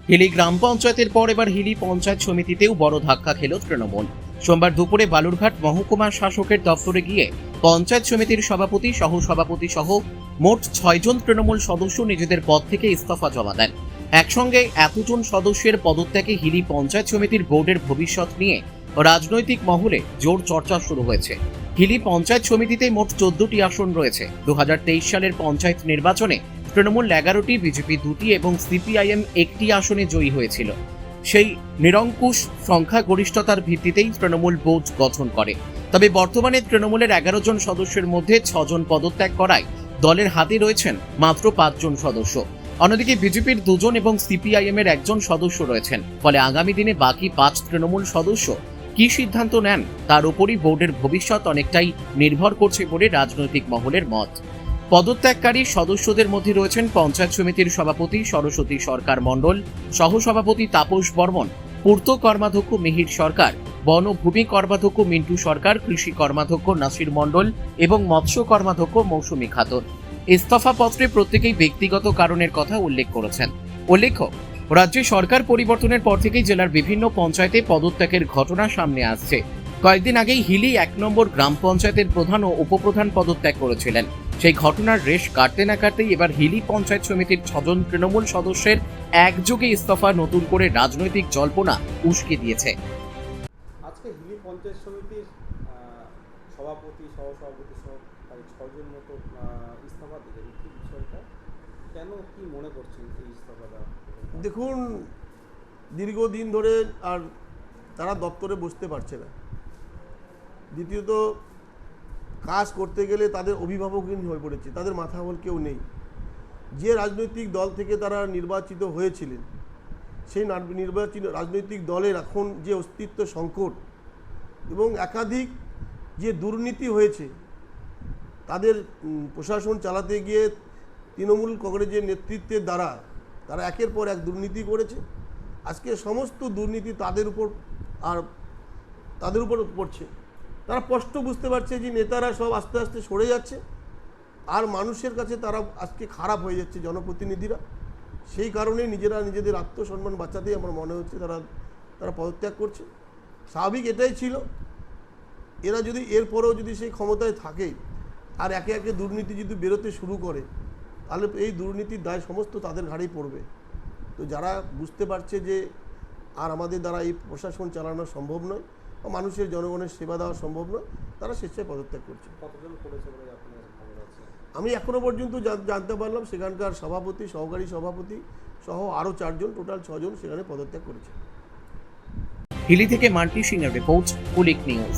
হিলি গ্রাম পঞ্চায়েতের পর এবার হিলি পঞ্চায়েত সমিতিতেও বড় ধাক্কা খেল তৃণমূল। সোমবার দুপুরে বালুরঘাট মহকুমা শাসকের দপ্তরে গিয়ে পঞ্চায়েত সমিতির সভাপতি সহসভাপতি সহ মোট 6 জন তৃণমূল সদস্য নিজেদের পদ থেকে ইস্তফা জমা দেন। একসঙ্গে এতজন সদস্যের পদত্যাগে হিলি পঞ্চায়েত সমিতির বোর্ডের ভবিষ্যৎ নিয়ে রাজনৈতিক মহলে জোর চর্চা শুরু হয়েছে। হিলি পঞ্চায়েত সমিতিতে মোট 14টি আসন রয়েছে। 2023 সালের পঞ্চায়েত নির্বাচনে তৃণমূল 11টি, বিজেপি 2টি এবং সিপিআইএম 1টি আসনে জয়ী হয়েছিল। সেই নিরঙ্কুশ সংখ্যাগরিষ্ঠতার ভিত্তিতেই তৃণমূল বোর্ড গঠন করে। তবে বর্তমানে তৃণমূলের 11 জন সদস্যের মধ্যে 6 জন পদত্যাগ করায় দলের হাতে রয়েছেন মাত্র 5 জন সদস্য। অন্যদিকে বিজেপির 2 জন এবং সিপিআইএম এর 1 জন সদস্য রয়েছেন। ফলে আগামী দিনে বাকি 5 তৃণমূল সদস্য কি সিদ্ধান্ত নেন তার উপরই বোর্ডের ভবিষ্যৎ অনেকটাই নির্ভর করছে বলে রাজনৈতিক মহলের মত। পদত্যাগকারী সদস্যদের মধ্যে রয়েছেন পঞ্চায়েত সমিতির সভাপতি সরস্বতী সরকার মণ্ডল, সহসভাপতি তাপস বর্মন, পূর্ত কর্মাধ্যক্ষ মিহির সরকার, বন ও ভূমি কর্মাধ্যক্ষ মিন্টু সরকার, কৃষি কর্মাধ্যক্ষ নাসির মণ্ডল এবং মৎস্য কর্মাধ্যক্ষ মৌসুমী খাতুন। ইস্তফা পত্রে প্রত্যেকেই ব্যক্তিগত কারণের কথা উল্লেখ করেছেন। উল্লেখ্য, রাজ্যে সরকার পরিবর্তনের পর থেকেই জেলার বিভিন্ন পঞ্চায়েতে পদত্যাগের ঘটনা সামনে আসছে। কয়েকদিন আগেই হিলি 1 নম্বর গ্রাম পঞ্চায়েতের প্রধান ও উপপ্রধান পদত্যাগ করেছিলেন। সেই ঘটনার রেশ কাটতে না কাটতেই এবার হিলি পঞ্চায়েত সমিতির 6 জন তৃণমূল সদস্যের একযোগে ইস্তফা নতুন করে রাজনৈতিক জল্পনা উস্কে দিয়েছে। আজকে হিলি পঞ্চায়েত সমিতির সভাপতি সহসভাপতি সহ প্রায় 6 জন মতো ইস্তফা দিলেন। কি বিষয়টা, কেন, কি মনে করছেন এই ইস্তফা দেওয়া? দেখুন, দীর্ঘদিন ধরে আর তারা দপ্তরে বসতে পারছে না। দ্বিতীয়ত, কাজ করতে গেলে তাদের অভিভাবকহীন হয়ে পড়েছে, তাদের মাথা বল কেউ নেই। যে রাজনৈতিক দল থেকে তারা নির্বাচিত হয়েছিলেন, সেই নির্বাচিত রাজনৈতিক দলের এখন যে অস্তিত্ব সংকট এবং একাধিক যে দুর্নীতি হয়েছে, তাদের প্রশাসন চালাতে গিয়ে তৃণমূল কংগ্রেসের নেতৃত্বের দ্বারা তারা একের পর এক দুর্নীতি করেছে। আজকে সমস্ত দুর্নীতি তাদের উপর পড়ছে। তারা স্পষ্ট বুঝতে পারছে যে নেতারা সব আস্তে আস্তে সরে যাচ্ছে, আর মানুষের কাছে তারা আজকে খারাপ হয়ে যাচ্ছে, জনপ্রতিনিধিরা। সেই কারণে নিজেদের আত্মসম্মান বাঁচাতেই আমার মনে হচ্ছে তারা পদত্যাগ করছে। স্বাভাবিক এটাই ছিল, এরা যদি এরপরেও যদি সেই ক্ষমতায় থাকে আর একে একে দুর্নীতি যদি বেরোতে শুরু করে, তাহলে এই দুর্নীতির দায় সমস্ত তাদের ঘাড়েই পড়বে। তো যারা বুঝতে পারছে যে আর আমাদের দ্বারা এই প্রশাসন চালানো সম্ভব নয় বা মানুষের জনগণের সেবা দেওয়া সম্ভব নয়, তারা স্বেচ্ছায় পদত্যাগ করছে। কতজন করেছে বলে আপনার খবর আছে? আমি এখনও পর্যন্ত জানতে পারলাম সেখানকার সভাপতি, সহকারী সভাপতি সহ আরও 4 জন, টোটাল 6 জন সেখানে পদত্যাগ করেছে। হিলি থেকে মান্টি সিং এর রিপোর্ট, পুলিক নিউজ।